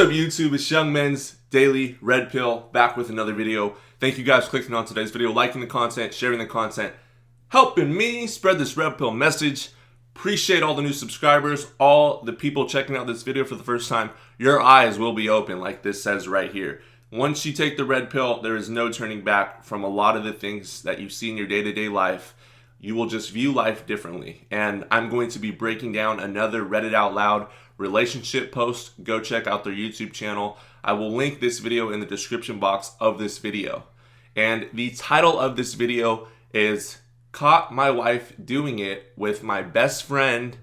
up YouTube? It's Young Men's Daily Red Pill back with another video. Thank you guys for clicking on today's video, liking the content, sharing the content, helping me spread this Red Pill message. Appreciate all the new subscribers, all the people checking out this video for the first time. Your eyes will be open like this says right here. Once you take the Red Pill, there is no turning back from a lot of the things that you see in your day-to-day life. You will just view life differently. And I'm going to be breaking down another Reddit Out Loud relationship post. Go check out their YouTube channel. I will link this video in the description box of this video. And the title of this video is Caught My Wife Doing It with My Best Friend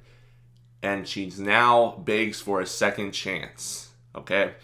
and She's Now Begs for a Second Chance. Okay?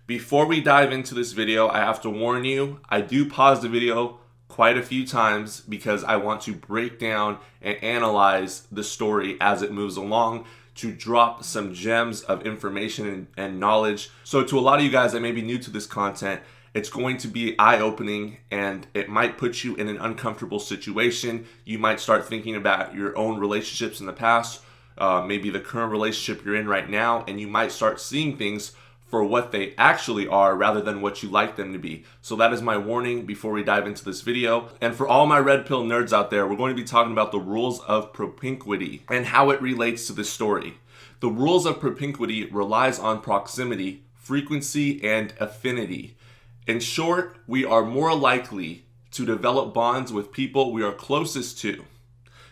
Before we dive into this video, I have to warn you, I do pause the video quite a few times because I want to break down and analyze the story as it moves along to drop some gems of information and knowledge. So to a lot of you guys that may be new to this content, it's going to be eye-opening and it might put you in an uncomfortable situation. You might start thinking about your own relationships in the past, maybe the current relationship you're in right now, and you might start seeing things for what they actually are rather than what you like them to be. So that is my warning before we dive into this video. And for all my Red Pill nerds out there, we're going to be talking about the rules of propinquity and how it relates to this story. The rules of propinquity relies on proximity, frequency, and affinity. In short, we are more likely to develop bonds with people we are closest to.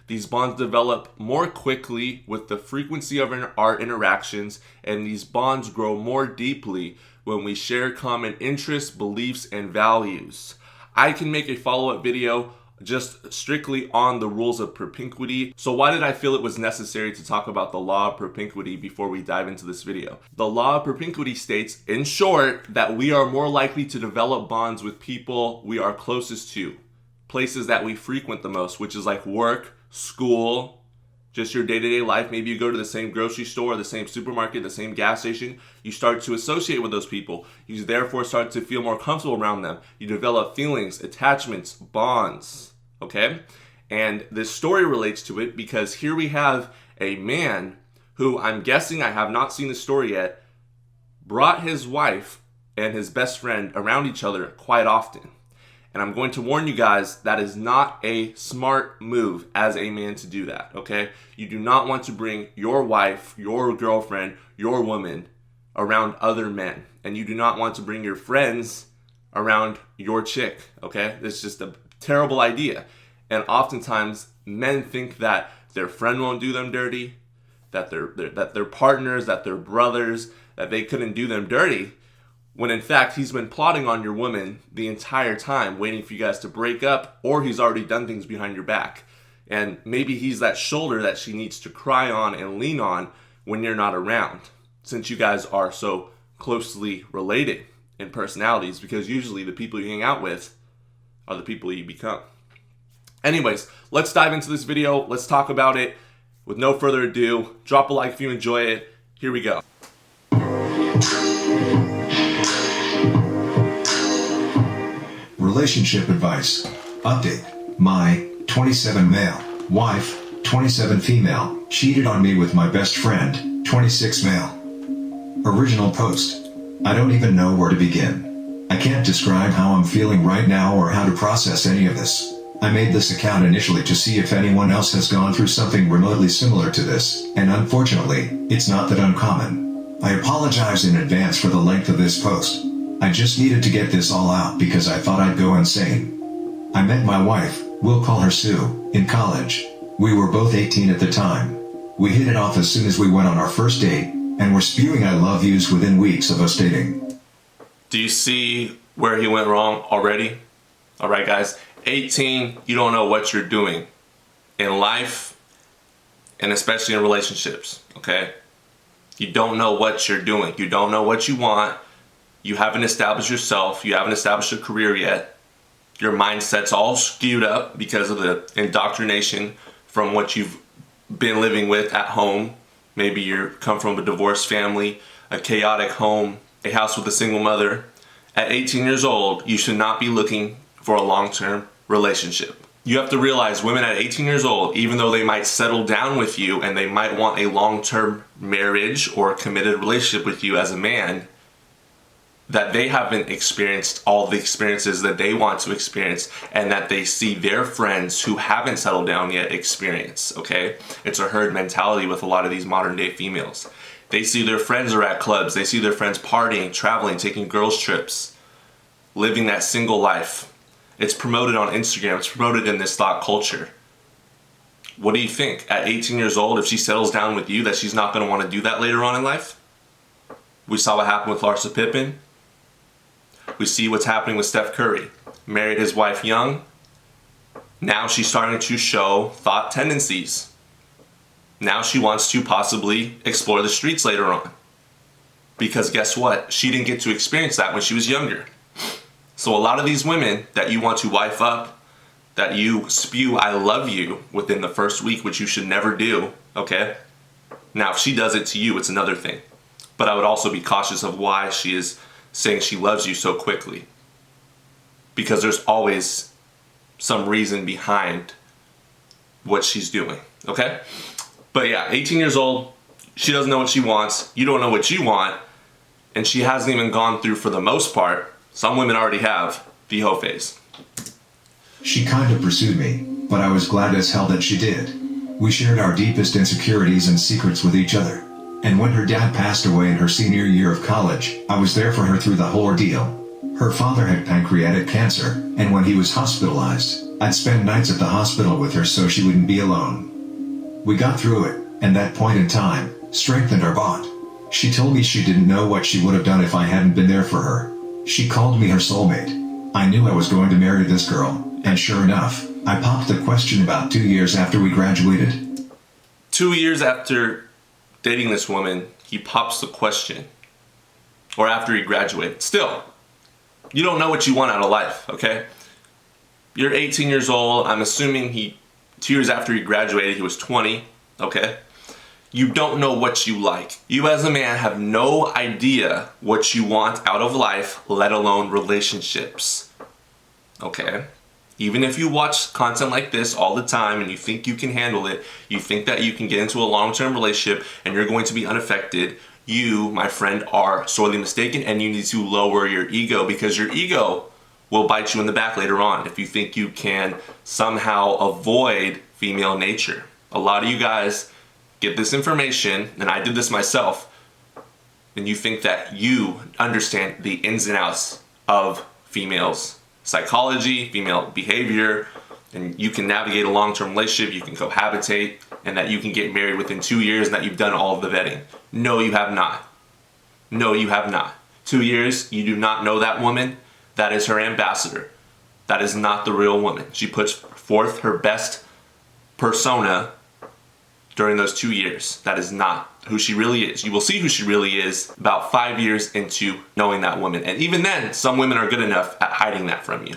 These bonds develop more quickly with the frequency of our interactions, and these bonds grow more deeply when we share common interests, beliefs, and values. I can make a follow-up video just strictly on the rules of propinquity. So why did I feel it was necessary to talk about the law of propinquity before we dive into this video? The law of propinquity states, in short, that we are more likely to develop bonds with people we are closest to, places that we frequent the most, which is like work, school, just your day-to-day life. Maybe you go to the same grocery store, the same supermarket, the same gas station. You start to associate with those people. You therefore start to feel more comfortable around them. You develop feelings, attachments, bonds, okay? And this story relates to it because here we have a man who, I'm guessing, I have not seen the story yet, brought his wife and his best friend around each other quite often. And I'm going to warn you guys, that is not a smart move as a man to do that, okay? You do not want to bring your wife, your girlfriend, your woman around other men. And you do not want to bring your friends around your chick, okay? It's just a terrible idea. And oftentimes, men think that their friend won't do them dirty, that their partners, that their brothers, that they couldn't do them dirty, when in fact he's been plotting on your woman the entire time, waiting for you guys to break up, or he's already done things behind your back. And maybe he's that shoulder that she needs to cry on and lean on when you're not around, since you guys are so closely related in personalities, because usually the people you hang out with are the people you become. Anyways, let's dive into this video. Let's talk about it. With no further ado, drop a like if you enjoy it. Here we go. Relationship advice. Update. My 27 male wife, 27 female, cheated on me with my best friend, 26 male. Original post. I don't even know where to begin. I can't describe how I'm feeling right now or how to process any of this. I made this account initially to see if anyone else has gone through something remotely similar to this, and unfortunately, it's not that uncommon. I apologize in advance for the length of this post. I just needed to get this all out because I thought I'd go insane. I met my wife, we'll call her Sue, in college. We were both 18 at the time. We hit it off as soon as we went on our first date, and were spewing I love yous within weeks of us dating. Do you see where he went wrong already? All right, guys. 18, you don't know what you're doing in life and especially in relationships, okay? You don't know what you're doing. You don't know what you want. You haven't established yourself. You haven't established a career yet. Your mindset's all skewed up because of the indoctrination from what you've been living with at home. Maybe you come from a divorced family, a chaotic home, a house with a single mother. At 18 years old, you should not be looking for a long-term relationship. You have to realize women at 18 years old, even though they might settle down with you and they might want a long-term marriage or a committed relationship with you as a man, that they haven't experienced all the experiences that they want to experience, and that they see their friends who haven't settled down yet experience, okay? It's a herd mentality with a lot of these modern day females. They see their friends are at clubs, they see their friends partying, traveling, taking girls trips, living that single life. It's promoted on Instagram, it's promoted in this thought culture. What do you think? At 18 years old, if she settles down with you, that she's not going to want to do that later on in life? We saw what happened with Larsa Pippen. We see what's happening with Steph Curry. Married his wife young. Now she's starting to show thought tendencies. Now she wants to possibly explore the streets later on. Because guess what? She didn't get to experience that when she was younger. So a lot of these women that you want to wife up, that you spew I love you within the first week, which you should never do, okay? Now if she does it to you, it's another thing. But I would also be cautious of why she is saying she loves you so quickly. Because there's always some reason behind what she's doing, okay? But yeah, 18 years old, she doesn't know what she wants, you don't know what you want, and she hasn't even gone through, for the most part, some women already have, the hoe phase. She kind of pursued me, but I was glad as hell that she did. We shared our deepest insecurities and secrets with each other. And when her dad passed away in her senior year of college, I was there for her through the whole ordeal. Her father had pancreatic cancer, and when he was hospitalized, I'd spend nights at the hospital with her so she wouldn't be alone. We got through it, and that point in time strengthened our bond. She told me she didn't know what she would have done if I hadn't been there for her. She called me her soulmate. I knew I was going to marry this girl, and sure enough, I popped the question about 2 years after we graduated. 2 years after dating this woman, he pops the question. Or after he graduated. Still, you don't know what you want out of life, okay? You're 18 years old. I'm assuming 2 years after he graduated, he was 20, okay? You don't know what you like. You as a man have no idea what you want out of life, let alone relationships, okay? Even if you watch content like this all the time and you think you can handle it, you think that you can get into a long-term relationship and you're going to be unaffected, you, my friend, are sorely mistaken, and you need to lower your ego, because your ego will bite you in the back later on if you think you can somehow avoid female nature. A lot of you guys get this information, and I did this myself, and you think that you understand the ins and outs of females' psychology, female behavior, and you can navigate a long-term relationship, you can cohabitate, and that you can get married within 2 years and that you've done all of the vetting. No, you have not. No, you have not. 2 years, you do not know that woman. That is her ambassador. That is not the real woman. She puts forth her best persona during those 2 years. That is not who she really is. You will see who she really is about 5 years into knowing that woman. And even then, some women are good enough at hiding that from you.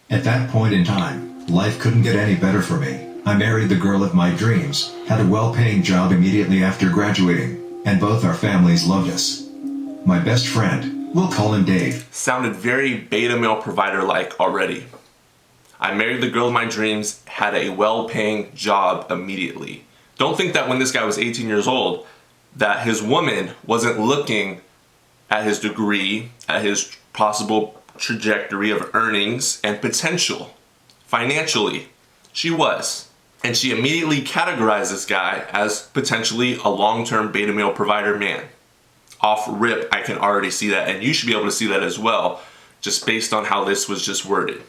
At that point in time, life couldn't get any better for me. I married the girl of my dreams, had a well-paying job immediately after graduating, and both our families loved us. My best friend, we'll call him Dave, sounded very beta male provider-like already. I married the girl of my dreams, had a well-paying job immediately. Don't think that when this guy was 18 years old, that his woman wasn't looking at his degree, at his possible trajectory of earnings and potential financially. She was. And she immediately categorized this guy as potentially a long-term beta male provider man. Off rip, I can already see that, and you should be able to see that as well, just based on how this was just worded.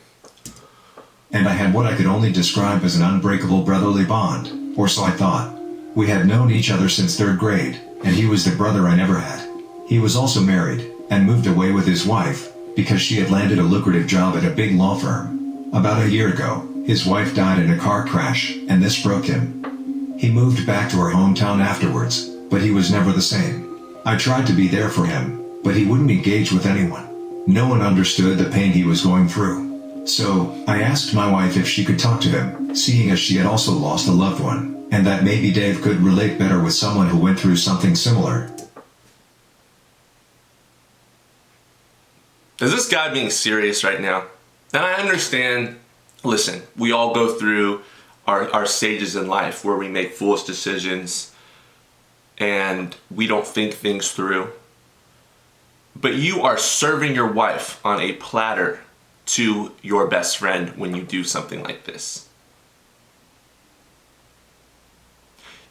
And I had what I could only describe as an unbreakable brotherly bond, or so I thought. We had known each other since 3rd grade, and he was the brother I never had. He was also married, and moved away with his wife, because she had landed a lucrative job at a big law firm. About a year ago, his wife died in a car crash, and this broke him. He moved back to our hometown afterwards, but he was never the same. I tried to be there for him, but he wouldn't engage with anyone. No one understood the pain he was going through. So, I asked my wife if she could talk to him, seeing as she had also lost a loved one, and that maybe Dave could relate better with someone who went through something similar. Is this guy being serious right now? And I understand, listen, we all go through our stages in life where we make foolish decisions and we don't think things through. But you are serving your wife on a platter to your best friend when you do something like this.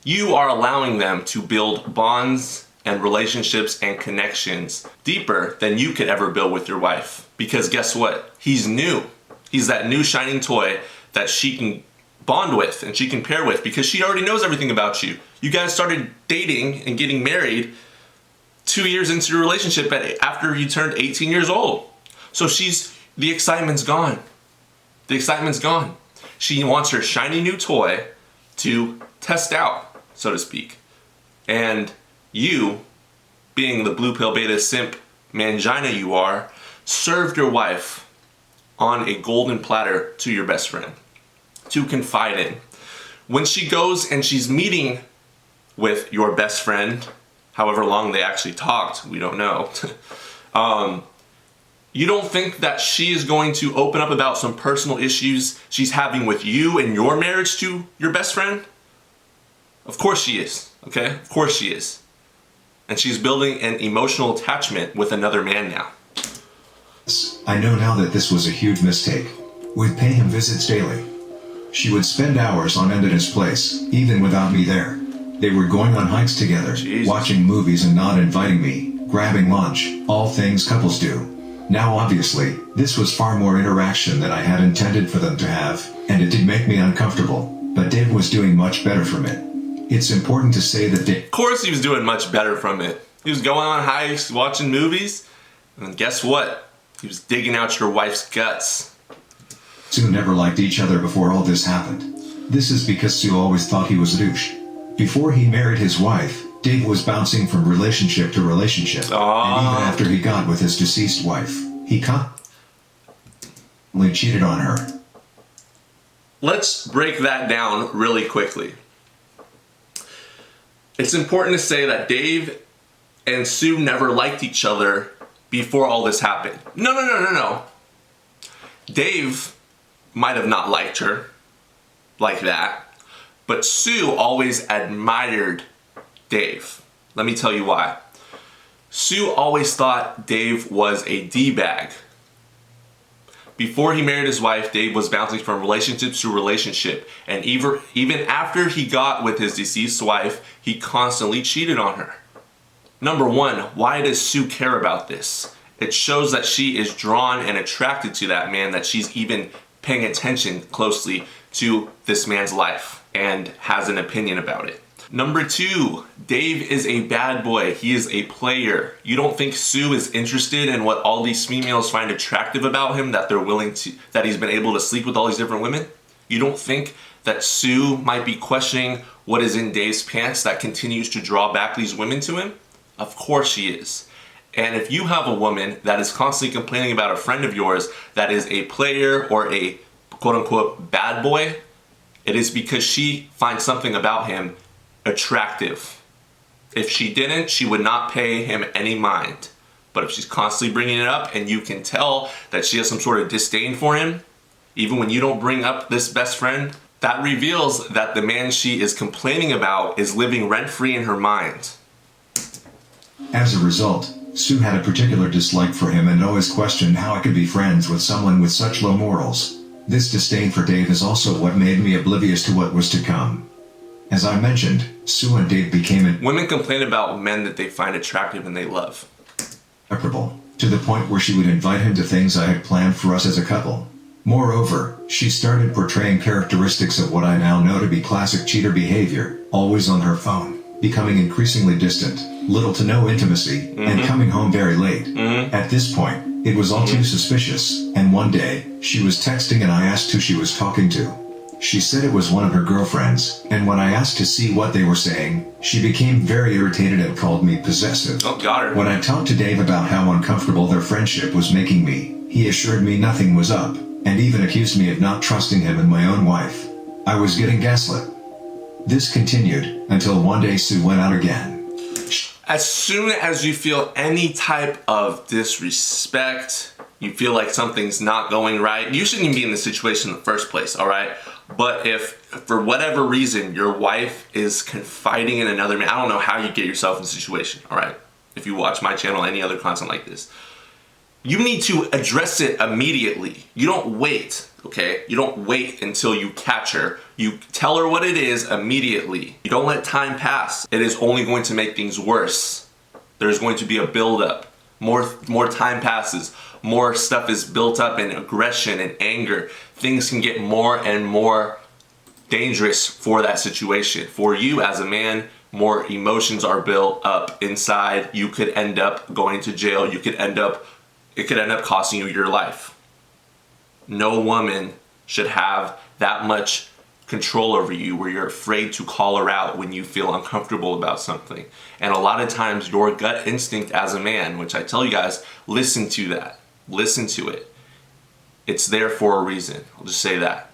You are allowing them to build bonds and relationships and connections deeper than you could ever build with your wife. Because guess what? He's new. He's that new shining toy that she can bond with and she can pair with because she already knows everything about you. You guys started dating and getting married 2 years into your relationship after you turned 18 years old. So the excitement's gone. The excitement's gone. She wants her shiny new toy to test out, so to speak. And you, being the blue pill beta simp mangina you are, served your wife on a golden platter to your best friend to confide in. When she goes and she's meeting with your best friend, however long they actually talked, we don't know. You don't think that she is going to open up about some personal issues she's having with you and your marriage to your best friend? Of course she is, okay? Of course she is. And she's building an emotional attachment with another man now. I know now that this was a huge mistake. We'd pay him visits daily. She would spend hours on end at his place, even without me there. They were going on hikes together, Jesus. watching movies and not inviting me, grabbing lunch, all things couples do. Now obviously, this was far more interaction than I had intended for them to have, and it did make me uncomfortable, but Dave was doing much better from it. It's important to say that Dave... Of course he was doing much better from it. He was going on hikes, watching movies, and guess what? He was digging out your wife's guts. Sue never liked each other before all this happened. This is because Sue always thought he was a douche. Before he married his wife, Dave was bouncing from relationship to relationship. And even after he got with his deceased wife, he constantly cheated on her. Let's break that down really quickly. It's important to say that Dave and Sue never liked each other before all this happened. No. Dave might have not liked her like that, but Sue always admired Dave. Let me tell you why. Sue always thought Dave was a D-bag. Before he married his wife, Dave was bouncing from relationship to relationship, and even after he got with his deceased wife, he constantly cheated on her. Number one, why does Sue care about this? It shows that she is drawn and attracted to that man, that she's even paying attention closely to this man's life and has an opinion about it. Number two, Dave is a bad boy. He is a player. You don't think Sue is interested in what all these females find attractive about him, that that he's been able to sleep with all these different women? You don't think that Sue might be questioning what is in Dave's pants that continues to draw back these women to him? Of course she is. And if you have a woman that is constantly complaining about a friend of yours that is a player or a quote-unquote bad boy, it is because she finds something about him attractive. If she didn't, she would not pay him any mind. But if she's constantly bringing it up and you can tell that she has some sort of disdain for him, even when you don't bring up this best friend, that reveals that the man she is complaining about is living rent-free in her mind. As a result, Sue had a particular dislike for him and always questioned how I could be friends with someone with such low morals. This disdain for Dave is also what made me oblivious to what was to come. As I mentioned, Sue and Dave became Women complain about men that they find attractive and they love. Inseparable, to the point where she would invite him to things I had planned for us as a couple. Moreover, she started portraying characteristics of what I now know to be classic cheater behavior, always on her phone, becoming increasingly distant, little to no intimacy, and coming home very late. At this point, it was all too suspicious, and one day, she was texting and I asked who she was talking to. She said it was one of her girlfriends, and when I asked to see what they were saying, she became very irritated and called me possessive. Oh, got her. When I talked to Dave about how uncomfortable their friendship was making me, he assured me nothing was up, and even accused me of not trusting him and my own wife. I was getting gaslit. This continued, until one day Sue went out again. As soon as you feel any type of disrespect, you feel like something's not going right, you shouldn't even be in this situation in the first place, all right? But if, for whatever reason, your wife is confiding in another man, I don't know how you get yourself in the situation, all right? if you watch my channel, any other content like this. You need to address it immediately. You don't wait, okay? You don't wait until you catch her. You tell her what it is immediately. You don't let time pass. It is only going to make things worse. There's going to be a buildup. More time passes. More stuff is built up in aggression and anger. Things can get more and more dangerous for that situation. For you as a man, more emotions are built up inside. You could end up going to jail. It could end up costing you your life. No woman should have that much control over you where you're afraid to call her out when you feel uncomfortable about something. And a lot of times your gut instinct as a man, which I tell you guys, listen to that. Listen to it. It's there for a reason. I'll just say that.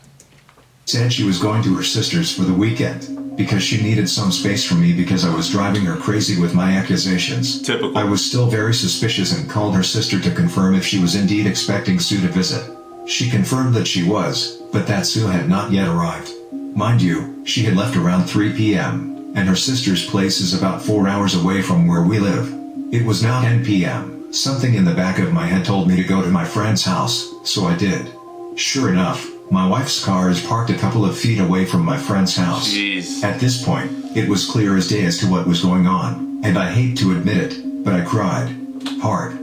Said she was going to her sister's for the weekend because she needed some space from me because I was driving her crazy with my accusations. Typical. I was still very suspicious and called her sister to confirm if she was indeed expecting Sue to visit. She confirmed that she was, but that Sue had not yet arrived. Mind you, she had left around 3 p.m., and her sister's place is about 4 hours away from where we live. It was now 10 p.m. Something in the back of my head told me to go to my friend's house, so I did. Sure enough, my wife's car is parked a couple of feet away from my friend's house. Jeez. At this point, it was clear as day as to what was going on, and I hate to admit it, but I cried. Hard.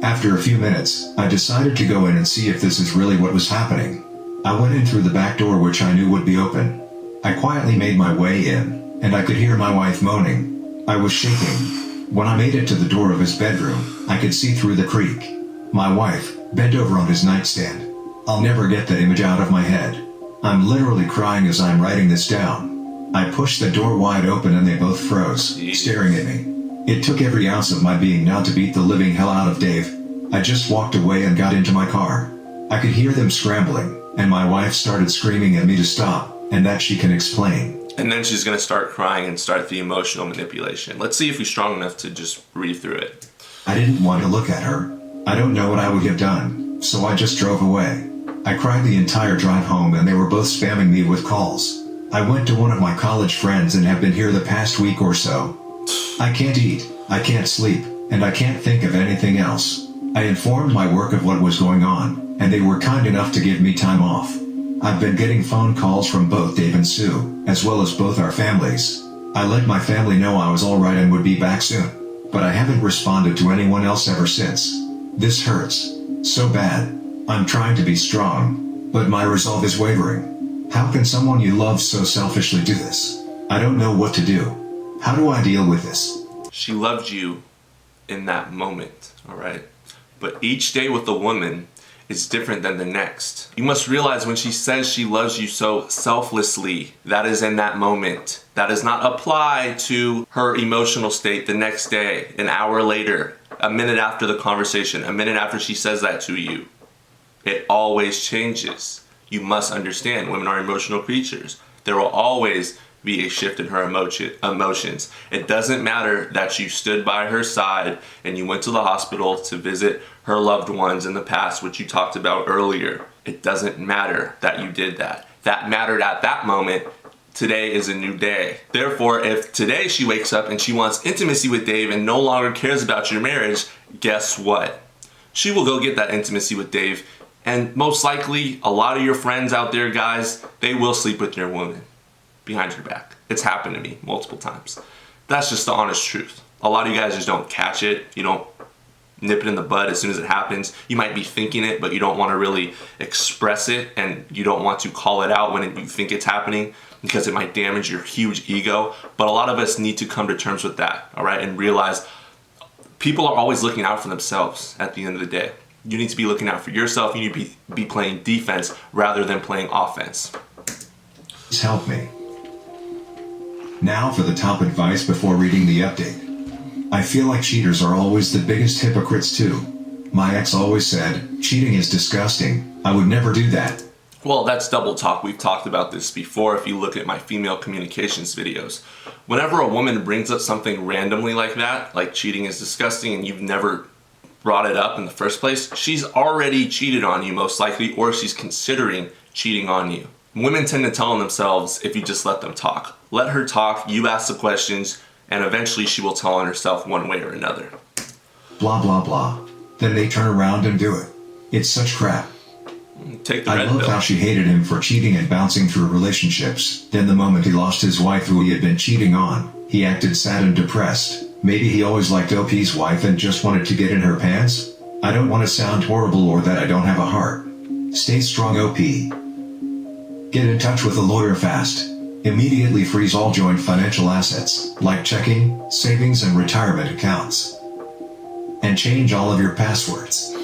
After a few minutes, I decided to go in and see if this is really what was happening. I went in through the back door, which I knew would be open. I quietly made my way in, and I could hear my wife moaning. I was shaking. When I made it to the door of his bedroom, I could see through the creak. My wife, bent over on his nightstand. I'll never get that image out of my head. I'm literally crying as I'm writing this down. I pushed the door wide open and they both froze, staring at me. It took every ounce of my being now to beat the living hell out of Dave. I just walked away and got into my car. I could hear them scrambling, and my wife started screaming at me to stop, and that she can explain. And then she's going to start crying and start the emotional manipulation. Let's see if he's strong enough to just read through it. I didn't want to look at her. I don't know what I would have done, so I just drove away. I cried the entire drive home and they were both spamming me with calls. I went to one of my college friends and have been here the past week or so. I can't eat, I can't sleep, and I can't think of anything else. I informed my work of what was going on, and they were kind enough to give me time off. I've been getting phone calls from both Dave and Sue, as well as both our families. I let my family know I was alright and would be back soon, but I haven't responded to anyone else ever since. This hurts so bad. I'm trying to be strong, but my resolve is wavering. How can someone you love so selfishly do this? I don't know what to do. How do I deal with this? She loved you in that moment, all right? But each day with a woman is different than the next. You must realize when she says she loves you so selflessly, that is in that moment. That does not apply to her emotional state the next day, an hour later, a minute after the conversation, a minute after she says that to you. It always changes. You must understand, women are emotional creatures. There will always be a shift in her emotions. It doesn't matter that you stood by her side and you went to the hospital to visit her loved ones in the past, which you talked about earlier. It doesn't matter that you did that. That mattered at that moment. Today is a new day. Therefore, if today she wakes up and she wants intimacy with Dave and no longer cares about your marriage, guess what? She will go get that intimacy with Dave, and most likely a lot of your friends out there, guys, they will sleep with your woman behind your back. It's happened to me multiple times. That's just the honest truth. A lot of you guys just don't catch it. You don't nip it in the bud as soon as it happens. You might be thinking it, but you don't want to really express it, and you don't want to call it out when you think it's happening because it might damage your huge ego. But a lot of us need to come to terms with that, all right, and realize people are always looking out for themselves at the end of the day. You need to be looking out for yourself. You need to be playing defense rather than playing offense. Please help me. Now for the top advice before reading the update. I feel like cheaters are always the biggest hypocrites too. My ex always said, cheating is disgusting. I would never do that. Well, that's double talk. We've talked about this before if you look at my female communications videos. Whenever a woman brings up something randomly like that, like cheating is disgusting and you've never brought it up in the first place, she's already cheated on you most likely, or she's considering cheating on you. Women tend to tell themselves if you just let them talk. Let her talk, you ask the questions, and eventually she will tell on herself one way or another. Blah blah blah. Then they turn around and do it. It's such crap. Take the I red loved pill. how she hated him for cheating and bouncing through relationships. Then the moment he lost his wife who he had been cheating on, he acted sad and depressed. Maybe he always liked OP's wife and just wanted to get in her pants? I don't want to sound horrible or that I don't have a heart. Stay strong, OP. Get in touch with a lawyer fast. Immediately freeze all joint financial assets, like checking, savings and retirement accounts. And change all of your passwords.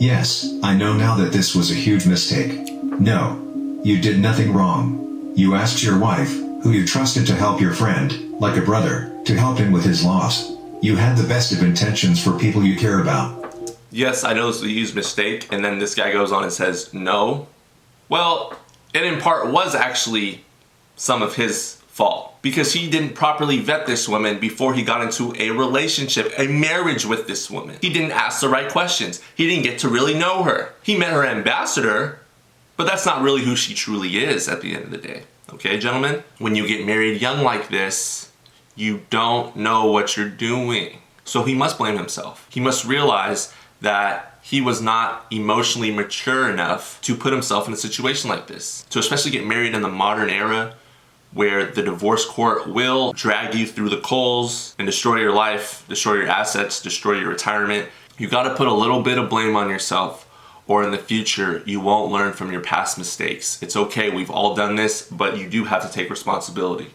Yes, I know now that this was a huge mistake. No, you did nothing wrong. You asked your wife, who you trusted to help your friend, like a brother, to help him with his loss. You had the best of intentions for people you care about. Yes, I know this was a huge mistake, and then this guy goes on and says no. Well, it in part was actually some of his fault, because he didn't properly vet this woman before he got into a relationship, a marriage with this woman. He didn't ask the right questions. He didn't get to really know her. He met her ambassador, but that's not really who she truly is at the end of the day. Okay, gentlemen? When you get married young like this, you don't know what you're doing. So he must blame himself. He must realize that he was not emotionally mature enough to put himself in a situation like this. To especially get married in the modern era, where the divorce court will drag you through the coals and destroy your life, destroy your assets, destroy your retirement. You gotta put a little bit of blame on yourself, or in the future, you won't learn from your past mistakes. It's okay, we've all done this, but you do have to take responsibility.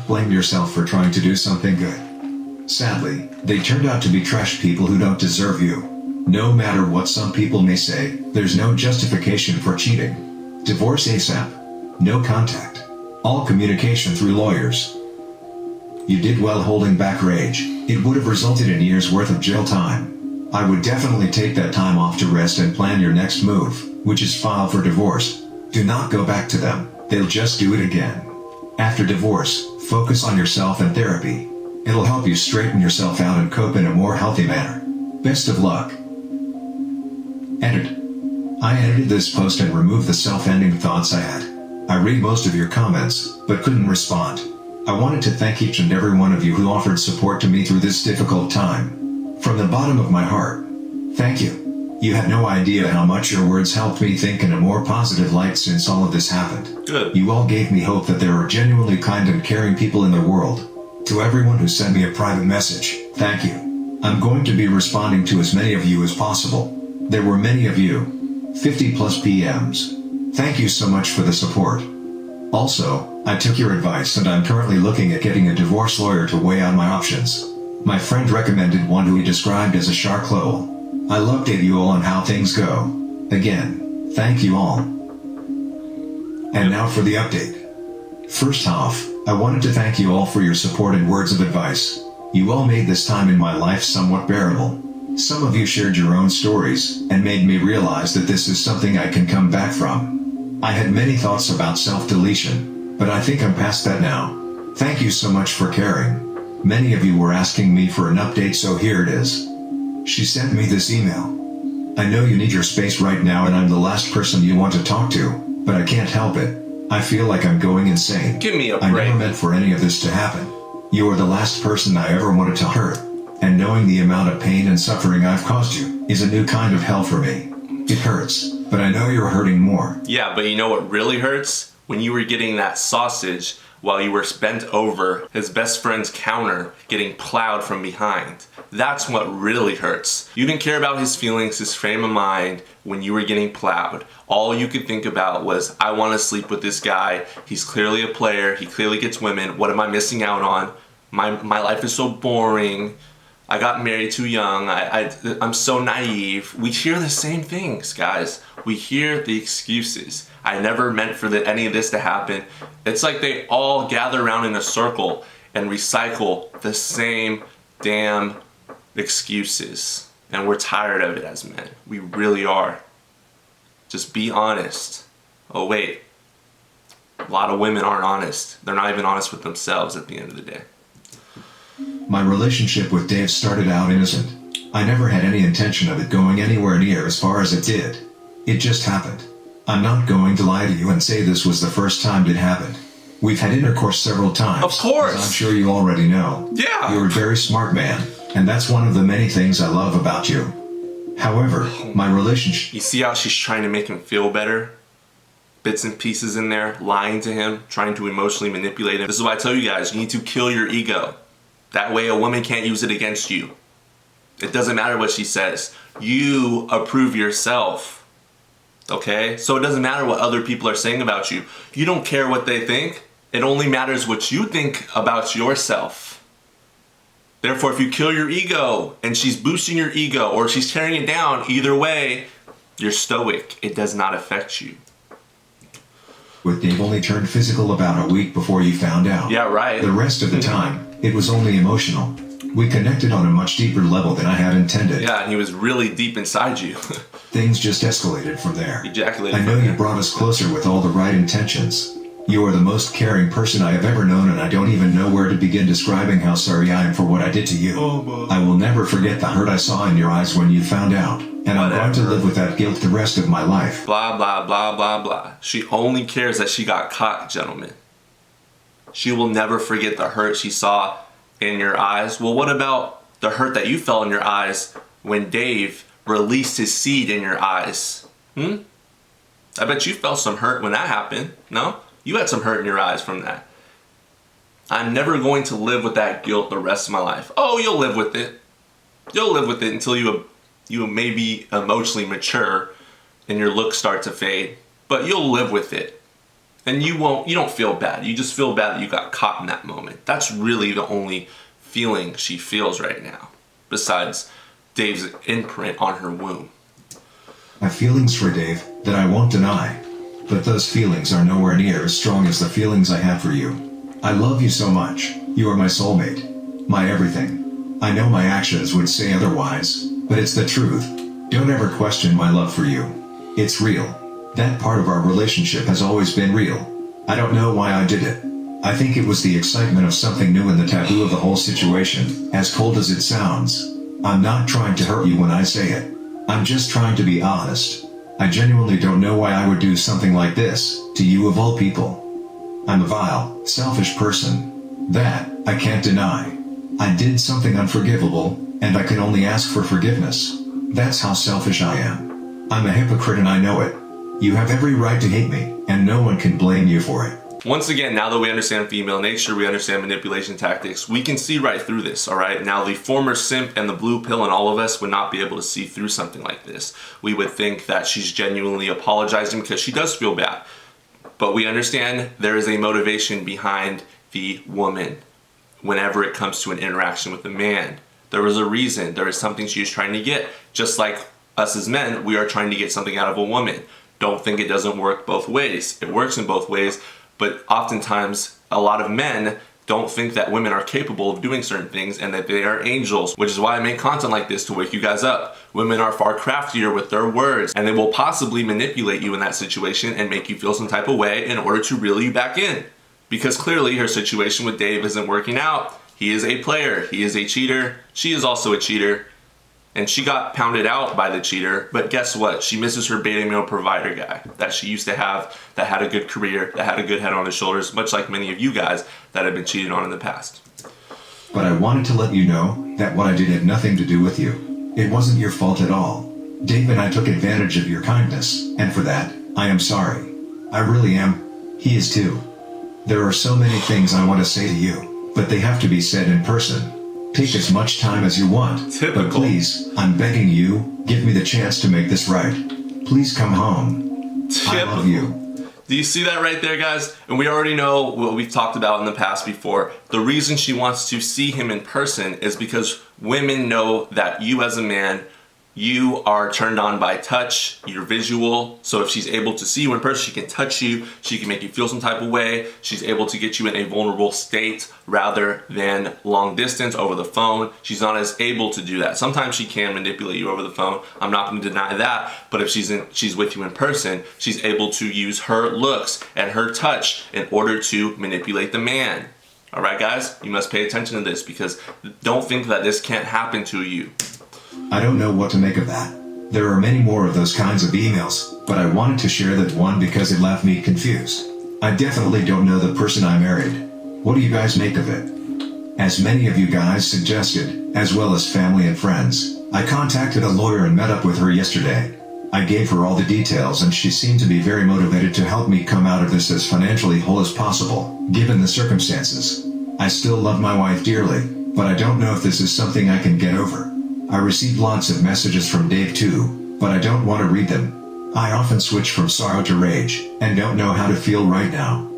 Blame yourself for trying to do something good. Sadly, they turned out to be trash people who don't deserve you. No matter what some people may say, there's no justification for cheating. Divorce ASAP. No contact. All communication through lawyers. You did well holding back rage. It would have resulted in years worth of jail time. I would definitely take that time off to rest and plan your next move, which is file for divorce. Do not go back to them. They'll just do it again. After divorce, focus on yourself and therapy. It'll help you straighten yourself out and cope in a more healthy manner. Best of luck. Edit. I edited this post and removed the self-ending thoughts I had. I read most of your comments, but couldn't respond. I wanted to thank each and every one of you who offered support to me through this difficult time. From the bottom of my heart, thank you. You had no idea how much your words helped me think in a more positive light since all of this happened. Good. You all gave me hope that there are genuinely kind and caring people in the world. To everyone who sent me a private message, thank you. I'm going to be responding to as many of you as possible. There were many of you. 50 plus PMs. Thank you so much for the support. Also, I took your advice and I'm currently looking at getting a divorce lawyer to weigh out my options. My friend recommended one who he described as a shark lowell. I love to update you all on how things go. Again, thank you all. And now for the update. First off, I wanted to thank you all for your support and words of advice. You all made this time in my life somewhat bearable. Some of you shared your own stories and made me realize that this is something I can come back from. I had many thoughts about self-deletion, but I think I'm past that now. Thank you so much for caring. Many of you were asking me for an update, so here it is. She sent me this email. I know you need your space right now and I'm the last person you want to talk to, but I can't help it. I feel like I'm going insane. Give me a break. I never meant for any of this to happen. You are the last person I ever wanted to hurt. And knowing the amount of pain and suffering I've caused you is a new kind of hell for me. It hurts, but I know you're hurting more. Yeah, but you know what really hurts? When you were getting that sausage while you were bent over his best friend's counter, getting plowed from behind. That's what really hurts. You didn't care about his feelings, his frame of mind when you were getting plowed. All you could think about was, I want to sleep with this guy. He's clearly a player. He clearly gets women. What am I missing out on? My life is so boring. I got married too young. I'm so naive. We hear the same things, guys. We hear the excuses. I never meant for any of this to happen. It's like they all gather around in a circle and recycle the same damn excuses. And we're tired of it as men. We really are. Just be honest. Oh wait, a lot of women aren't honest. They're not even honest with themselves at the end of the day. My relationship with Dave started out innocent. I never had any intention of it going anywhere near as far as it did. It just happened. I'm not going to lie to you and say this was the first time it happened. We've had intercourse several times. Of course. As I'm sure you already know. Yeah. You're a very smart man, and that's one of the many things I love about you. However, my relationship... You see how she's trying to make him feel better? Bits and pieces in there, lying to him, trying to emotionally manipulate him. This is why I tell you guys, you need to kill your ego. That way a woman can't use it against you. It doesn't matter what she says. You approve yourself. Okay? So it doesn't matter what other people are saying about you. You don't care what they think. It only matters what you think about yourself. Therefore, if you kill your ego and she's boosting your ego or she's tearing it down, either way, you're stoic. It does not affect you. With Dave only turned physical about a week before you found out. Yeah, right. The rest of the time, it was only emotional. We connected on a much deeper level than I had intended. Yeah, and he was really deep inside you. Things just escalated from there. Ejaculated I know from you there. brought us closer with all the right intentions. You are the most caring person I have ever known, and I don't even know where to begin describing how sorry I am for what I did to you. I will never forget the hurt I saw in your eyes when you found out, and I'm going to live with that guilt the rest of my life. Blah, blah, blah, blah, blah. She only cares that she got caught, gentlemen. She will never forget the hurt she saw in your eyes. Well, what about the hurt that you felt in your eyes when Dave released his seed in your eyes? I bet you felt some hurt when that happened. No? You had some hurt in your eyes from that. I'm never going to live with that guilt the rest of my life. Oh, you'll live with it. You'll live with it until you maybe emotionally mature and your looks start to fade. But you'll live with it. And you don't feel bad. You just feel bad that you got caught in that moment. That's really the only feeling she feels right now, besides Dave's imprint on her womb. I have feelings for Dave that I won't deny, but those feelings are nowhere near as strong as the feelings I have for you. I love you so much. You are my soulmate, my everything. I know my actions would say otherwise, but it's the truth. Don't ever question my love for you. It's real. That part of our relationship has always been real. I don't know why I did it. I think it was the excitement of something new and the taboo of the whole situation, as cold as it sounds. I'm not trying to hurt you when I say it. I'm just trying to be honest. I genuinely don't know why I would do something like this, to you of all people. I'm a vile, selfish person. That, I can't deny. I did something unforgivable, and I can only ask for forgiveness. That's how selfish I am. I'm a hypocrite and I know it. You have every right to hate me, and no one can blame you for it. Once again, now that we understand female nature, we understand manipulation tactics, we can see right through this, all right? Now, the former simp and the blue pill in all of us would not be able to see through something like this. We would think that she's genuinely apologizing because she does feel bad. But we understand there is a motivation behind the woman whenever it comes to an interaction with a man. There is a reason. There is something she is trying to get. Just like us as men, we are trying to get something out of a woman. Don't think it doesn't work both ways. It works in both ways, but oftentimes a lot of men don't think that women are capable of doing certain things and that they are angels, which is why I make content like this to wake you guys up. Women are far craftier with their words, and they will possibly manipulate you in that situation and make you feel some type of way in order to reel you back in. Because clearly her situation with Dave isn't working out. He is a player, he is a cheater, she is also a cheater. And she got pounded out by the cheater, but guess what? She misses her beta male provider guy that she used to have, that had a good career, that had a good head on his shoulders, much like many of you guys that have been cheated on in the past. But I wanted to let you know that what I did had nothing to do with you. It wasn't your fault at all. Dave and I took advantage of your kindness, and for that, I am sorry. I really am. He is too. There are so many things I want to say to you, but they have to be said in person. Take as much time as you want. Typical. But please, I'm begging you, give me the chance to make this right. Please come home. I love you. Do you see that right there, guys? And we already know what we've talked about in the past before. The reason she wants to see him in person is because women know that you as a man, you are turned on by touch, you're visual. So if she's able to see you in person, she can touch you, she can make you feel some type of way. She's able to get you in a vulnerable state rather than long distance over the phone. She's not as able to do that. Sometimes she can manipulate you over the phone. I'm not going to deny that. But if she's with you in person, she's able to use her looks and her touch in order to manipulate the man. All right, guys, you must pay attention to this because don't think that this can't happen to you. I don't know what to make of that. There are many more of those kinds of emails, but I wanted to share that one because it left me confused. I definitely don't know the person I married. What do you guys make of it? As many of you guys suggested, as well as family and friends, I contacted a lawyer and met up with her yesterday. I gave her all the details and she seemed to be very motivated to help me come out of this as financially whole as possible, given the circumstances. I still love my wife dearly, but I don't know if this is something I can get over. I received lots of messages from Dave too, but I don't want to read them. I often switch from sorrow to rage, and don't know how to feel right now.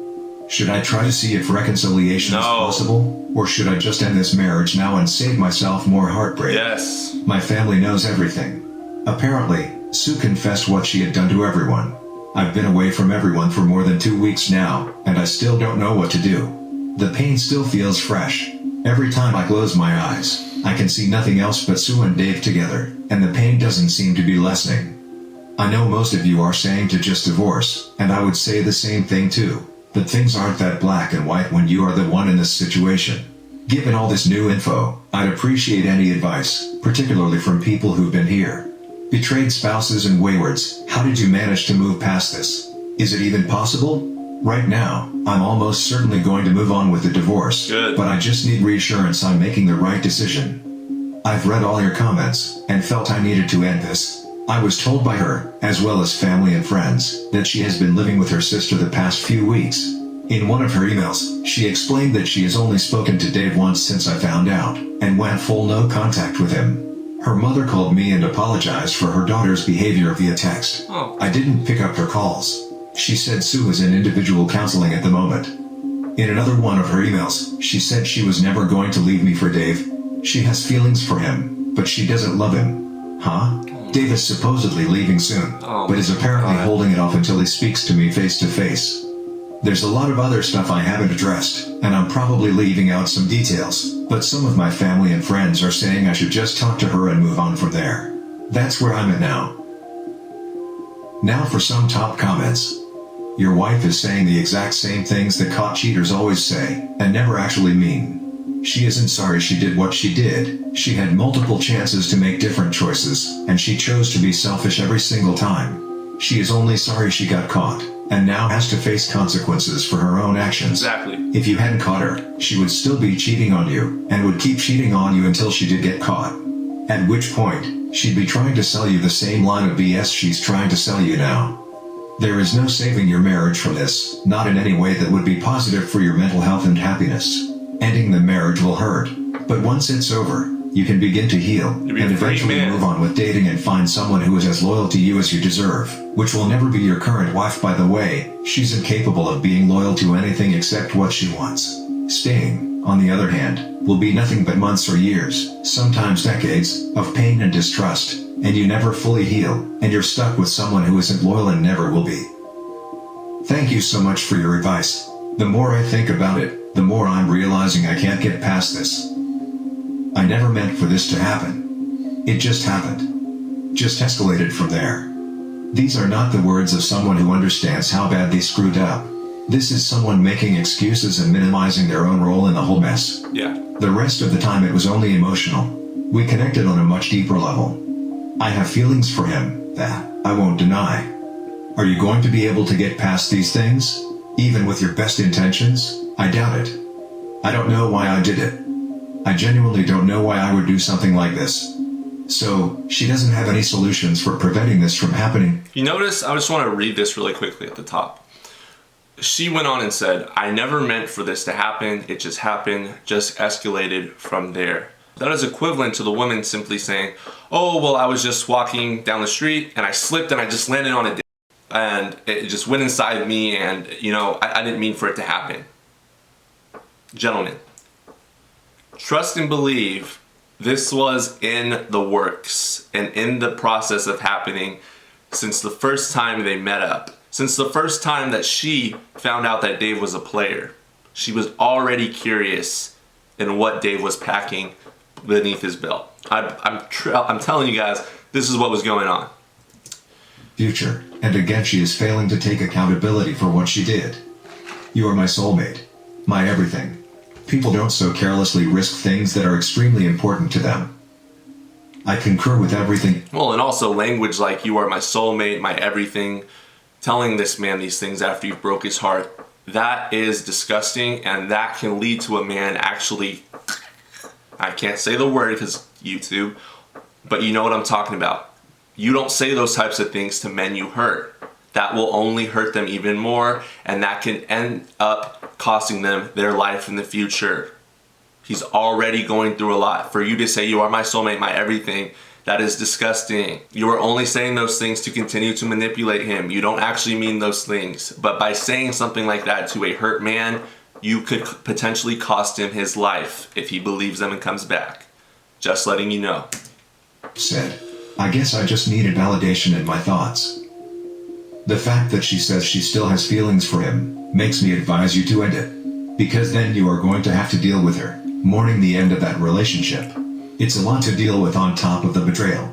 Should I try to see if reconciliation is possible, or should I just end this marriage now and save myself more heartbreak? Yes. My family knows everything. Apparently, Sue confessed what she had done to everyone. I've been away from everyone for more than 2 weeks now, and I still don't know what to do. The pain still feels fresh. Every time I close my eyes, I can see nothing else but Sue and Dave together, and the pain doesn't seem to be lessening. I know most of you are saying to just divorce, and I would say the same thing too, but things aren't that black and white when you are the one in this situation. Given all this new info, I'd appreciate any advice, particularly from people who've been here. Betrayed spouses and waywards, how did you manage to move past this? Is it even possible? Right now, I'm almost certainly going to move on with the divorce, but I just need reassurance I'm making the right decision. I've read all your comments, and felt I needed to end this. I was told by her, as well as family and friends, that she has been living with her sister the past few weeks. In one of her emails, she explained that she has only spoken to Dave once since I found out, and went full no contact with him. Her mother called me and apologized for her daughter's behavior via text. I didn't pick up her calls. She said Sue is in individual counseling at the moment. In another one of her emails, she said she was never going to leave me for Dave. She has feelings for him, but she doesn't love him. Huh? Dave is supposedly leaving soon, but is apparently holding it off until he speaks to me face to face. There's a lot of other stuff I haven't addressed, and I'm probably leaving out some details, but some of my family and friends are saying I should just talk to her and move on from there. That's where I'm at now. Now for some top comments. Your wife is saying the exact same things that caught cheaters always say, and never actually mean. She isn't sorry she did what she did. She had multiple chances to make different choices, and she chose to be selfish every single time. She is only sorry she got caught, and now has to face consequences for her own actions. Exactly. If you hadn't caught her, she would still be cheating on you, and would keep cheating on you until she did get caught. At which point, she'd be trying to sell you the same line of BS she's trying to sell you now. There is no saving your marriage from this, not in any way that would be positive for your mental health and happiness. Ending the marriage will hurt, but once it's over, you can begin to heal, and eventually move on with dating and find someone who is as loyal to you as you deserve, which will never be your current wife, by the way. She's incapable of being loyal to anything except what she wants. Staying, on the other hand, will be nothing but months or years, sometimes decades, of pain and distrust, and you never fully heal, and you're stuck with someone who isn't loyal and never will be. Thank you so much for your advice. The more I think about it, the more I'm realizing I can't get past this. I never meant for this to happen. It just happened. Just escalated from there. These are not the words of someone who understands how bad they screwed up. This is someone making excuses and minimizing their own role in the whole mess. Yeah. The rest of the time it was only emotional. We connected on a much deeper level. I have feelings for him, that I won't deny. Are you going to be able to get past these things? Even with your best intentions? I doubt it. I don't know why I did it. I genuinely don't know why I would do something like this. So, she doesn't have any solutions for preventing this from happening. You notice, I just want to read this really quickly at the top. She went on and said, I never meant for this to happen. It just happened, just escalated from there. That is equivalent to the woman simply saying, oh, well, I was just walking down the street and I slipped and I just landed on a dick and it just went inside me and, I didn't mean for it to happen. Gentlemen, trust and believe this was in the works and in the process of happening since the first time they met up. Since the first time that she found out that Dave was a player. She was already curious in what Dave was packing beneath his belt. I'm telling you guys, this is what was going on. Future, and again she is failing to take accountability for what she did. You are my soulmate. My everything. People don't so carelessly risk things that are extremely important to them. I concur with everything. Well, and also language like you are my soulmate, my everything. Telling this man these things after you broke his heart That is disgusting, and that can lead to a man actually, I can't say the word because YouTube, but you know what I'm talking about. You don't say those types of things to men you hurt. That will only hurt them even more, and that can end up costing them their life in the future. He's already going through a lot. For you to say, "You are my soulmate, my everything," that is disgusting. You are only saying those things to continue to manipulate him. You don't actually mean those things. But by saying something like that to a hurt man, you could potentially cost him his life if he believes them and comes back. Just letting you know. Said, I guess I just needed validation in my thoughts. The fact that she says she still has feelings for him makes me advise you to end it. Because then you are going to have to deal with her, mourning the end of that relationship. It's a lot to deal with on top of the betrayal.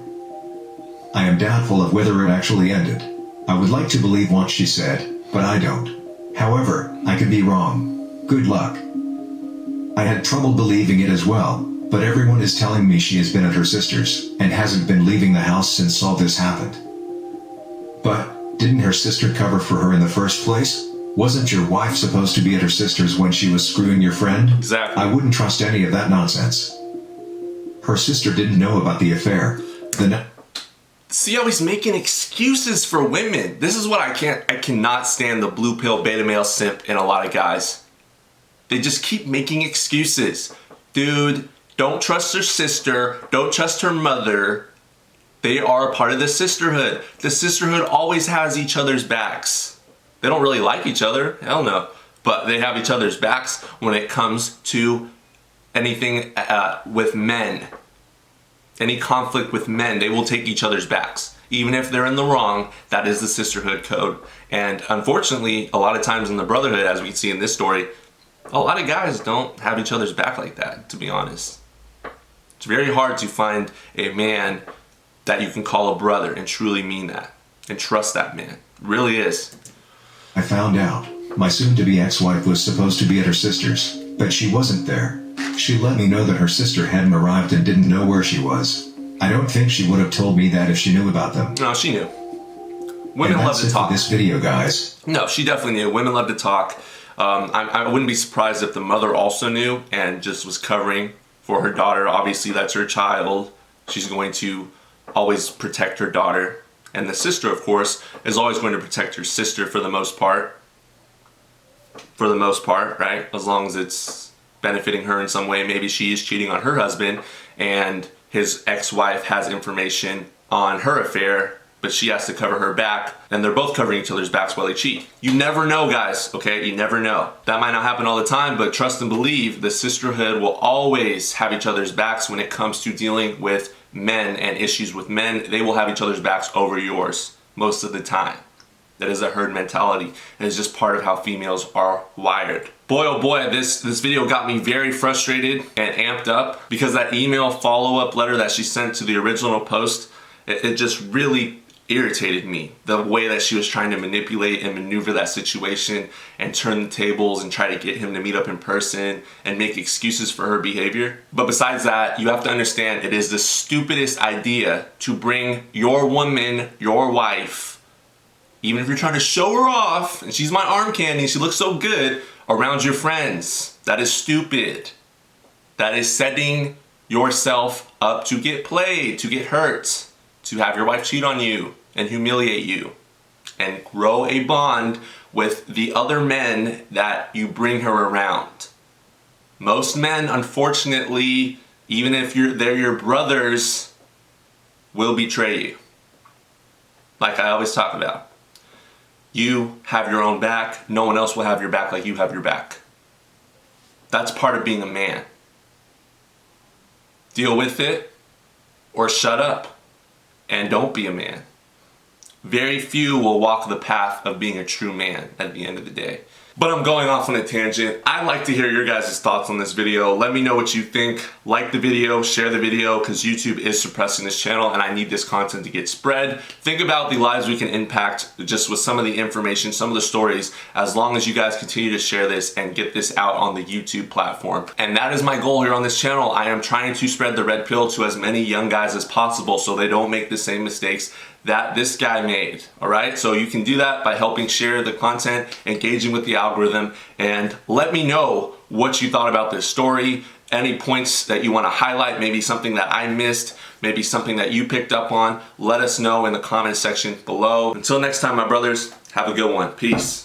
I am doubtful of whether it actually ended. I would like to believe what she said, but I don't. However, I could be wrong. Good luck. I had trouble believing it as well, but everyone is telling me she has been at her sister's and hasn't been leaving the house since all this happened. But didn't her sister cover for her in the first place? Wasn't your wife supposed to be at her sister's when she was screwing your friend? Exactly. I wouldn't trust any of that nonsense. Her sister didn't know about the affair. See how he's making excuses for women. This is what I cannot stand, the blue pill beta male simp in a lot of guys. They just keep making excuses. Dude, don't trust her sister. Don't trust her mother. They are a part of the sisterhood. The sisterhood always has each other's backs. They don't really like each other, hell no. But they have each other's backs when it comes to anything with men. Any conflict with men, they will take each other's backs. Even if they're in the wrong, that is the sisterhood code. And unfortunately, a lot of times in the brotherhood, as we see in this story, a lot of guys don't have each other's back like that, to be honest. It's very hard to find a man that you can call a brother and truly mean that and trust that man. It really is. I found out my soon-to-be ex-wife was supposed to be at her sister's, but she wasn't there. She let me know that her sister hadn't arrived and didn't know where she was. I don't think she would have told me that if she knew about them. No, she knew. Women love to talk. For this video, guys. No, she definitely knew. Women love to talk. I wouldn't be surprised if the mother also knew and just was covering for her daughter. Obviously, that's her child. She's going to always protect her daughter. And the sister, of course, is always going to protect her sister for the most part. For the most part, right? As long as it's benefiting her in some way. Maybe she is cheating on her husband and his ex-wife has information on her affair, but she has to cover her back, and they're both covering each other's backs while they cheat. You never know, guys, okay? You never know. That might not happen all the time, but trust and believe the sisterhood will always have each other's backs when it comes to dealing with men and issues with men. They will have each other's backs over yours most of the time. That is a herd mentality, and it's just part of how females are wired. Boy, oh boy, this video got me very frustrated and amped up because that email follow-up letter that she sent to the original post, it just really irritated me. The way that she was trying to manipulate and maneuver that situation and turn the tables and try to get him to meet up in person and make excuses for her behavior. But besides that, you have to understand it is the stupidest idea to bring your woman, your wife, even if you're trying to show her off, and she's my arm candy, she looks so good, around your friends. That is stupid. That is setting yourself up to get played, to get hurt, to have your wife cheat on you and humiliate you, and grow a bond with the other men that you bring her around. Most men, unfortunately, even if they're your brothers, will betray you. Like I always talk about. You have your own back. No one else will have your back like you have your back. That's part of being a man. Deal with it or shut up and don't be a man. Very few will walk the path of being a true man at the end of the day. But I'm going off on a tangent. I'd like to hear your guys' thoughts on this video. Let me know what you think. Like the video, share the video, because YouTube is suppressing this channel and I need this content to get spread. Think about the lives we can impact just with some of the information, some of the stories, as long as you guys continue to share this and get this out on the YouTube platform. And that is my goal here on this channel. I am trying to spread the red pill to as many young guys as possible so they don't make the same mistakes that this guy made. All right, so you can do that by helping share the content, engaging with the algorithm, and let me know what you thought about this story, any points that you want to highlight, maybe something that I missed, maybe something that you picked up on. Let us know in the comment section below. Until next time, my brothers, have a good one. Peace.